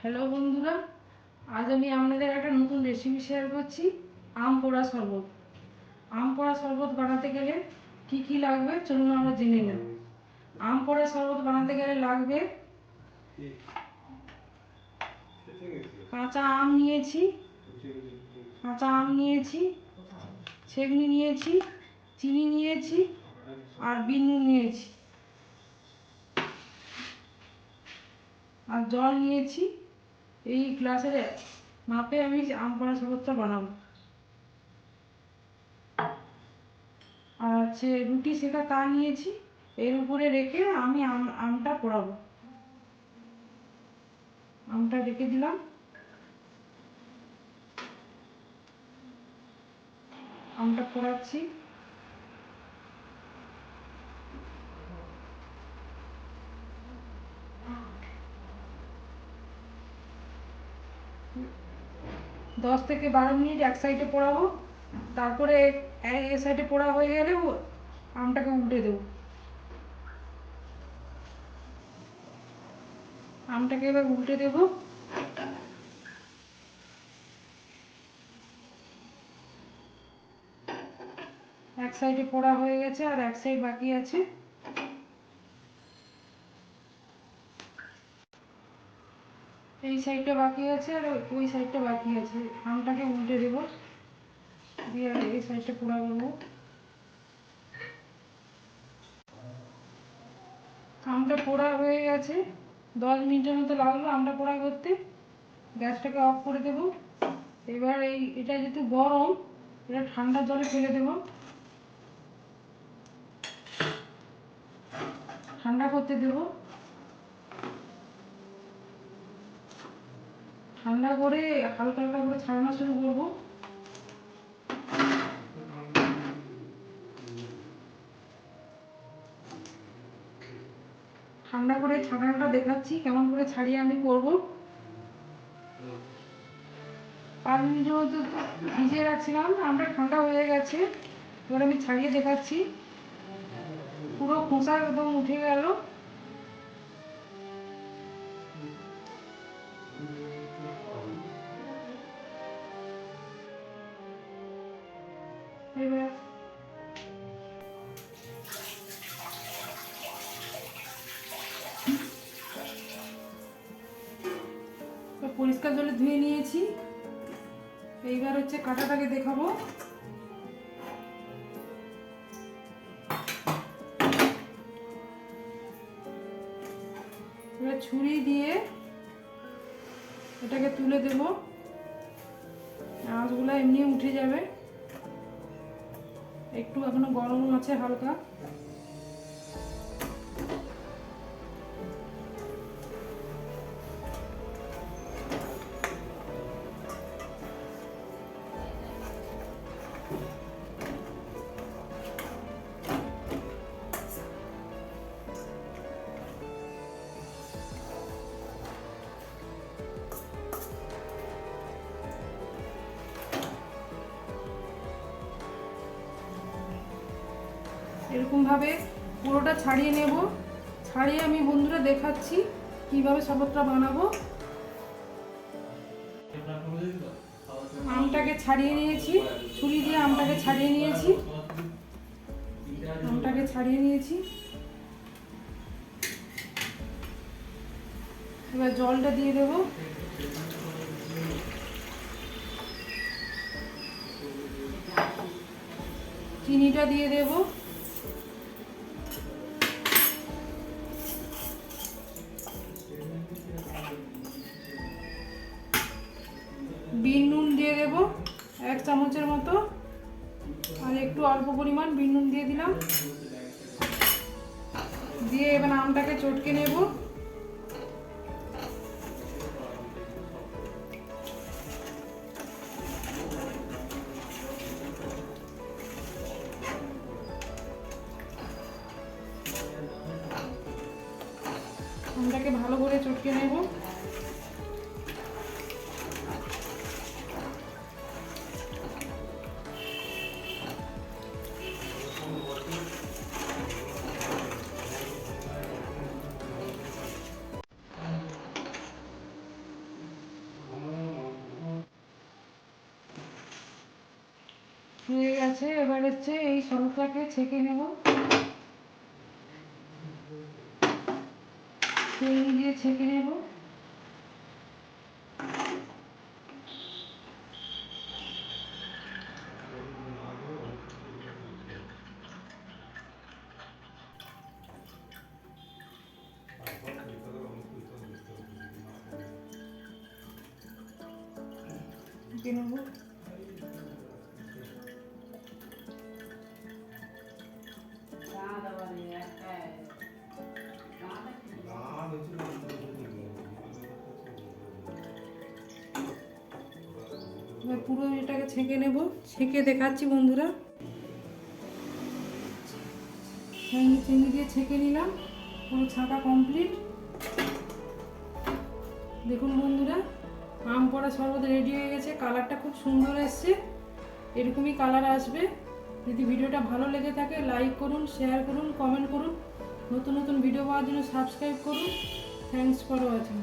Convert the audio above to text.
Hello বন্ধুরা, আজ আমি আপনাদের একটা নতুন রেসিপি শেয়ার করছি। আম পোড়া শরবত। আম পোড়া শরবত বানাতে গেলে কি কি লাগবে চলুন আমরা জেনে নেব। আম পোড়া শরবত বানাতে গেলে লাগবে কাঁচা আম নিয়েছি, ছেগনি নিয়েছি, চিনি নিয়েছি আর বিট নুন নিয়েছি আর জল নিয়েছি। এই গ্লাসের মাপে আমি আম পোড়া শরবতটা বানাবো। আর হচ্ছে রুটি সেঁকা তা নিয়েছি, এর উপরে রেখে আমি আমটা পোড়াবো। আমটা রেখে দিলাম, আমটা পোড়াচ্ছি। দশ থেকে 12 মিনিট এক সাইডে পোড়াবো, তারপরে এ সাইডে পোড়া হয়ে গেলে আমটাকে উল্টে দেবো। আমটাকে এবার উল্টে দেবো। এক সাইডে পোড়া হয়ে গেছে আর এক সাইড বাকি আছে। এই সাইডটা বাকি আছে আর ওই সাইডটা বাকি আছে। আমটাকে উল্টে দেবো, দিয়ে এই সাইডটা পোড়া করবো। আমটা পোড়া হয়ে গেছে, 10 মিনিটের মতো লাগলো আমটা পোড়া করতে। গ্যাসটাকে অফ করে দেবো। এবার এটা যেহেতু গরম, এটা ঠান্ডা জলে ফেলে দেবো, ঠান্ডা করতে দেবো। ঠান্ডা করে হালকা হালকা করে ছাড়ানো শুরু করবো। ঠান্ডা করে ছাড়ানোটা দেখাচ্ছি কেমন করে ছাড়িয়ে আমি করবো। 5 মিনিটের মতো ভিজিয়ে রাখছিলাম, আমটা ঠান্ডা হয়ে গেছে। এবার আমি ছাড়িয়ে দেখাচ্ছি, পুরো খোসা একদম উঠে গেল। এবার পরিষ্কার জলে ধুয়ে নিয়েছি। এইবার হচ্ছে কাঁটাটাকে দেখাবো। এবার ছুরি দিয়ে এটাকে তুলে দেব, আঁশগুলো এমনি উঠে যাবে। একটু এখনো গরম আছে হালকা। এরকমভাবে পুরোটা ছাড়িয়ে নেব। ছাড়িয়ে আমি বন্ধুরা দেখাচ্ছি কিভাবে শরবতটা বানাবো। আমটাকে ছাড়িয়ে নিয়েছি, ছুরি দিয়ে আমটাকে ছাড়িয়ে নিয়েছি, এবার জলটা দিয়ে দেবো। চিনিটা দিয়ে দেবো। বিট নুন দিয়ে দেবো 1 চামচের মতো, আর একটু অল্প পরিমাণ বিট নুন দিয়ে দিলাম। দিয়ে এবার আমটাকে চটকে নেব। আমটাকে ভালো করে চটকে নেব। হয়ে গেছে। এবার হচ্ছে এই শরবতটাকে ছেঁকে নেব, চিনি দিয়ে ছেঁকে নেব। ছেঁকে নেব। এবার পুরো এটাকে ছেঁকে নেব, ছেঁকে দেখাচ্ছি বন্ধুরা। চিনি দিয়ে ছেঁকে নিলাম, পুরো ছাঁকা কমপ্লিট। দেখুন বন্ধুরা, আম পোড়া শরবত রেডি হয়ে গেছে। কালারটা খুব সুন্দর এসছে, এরকমই কালার আসবে। যদি ভিডিওটা ভালো লেগে থাকে লাইক করুন, শেয়ার করুন, কমেন্ট করুন। নতুন নতুন ভিডিও পাওয়ার জন্য সাবস্ক্রাইব করুন। Thanks for watching.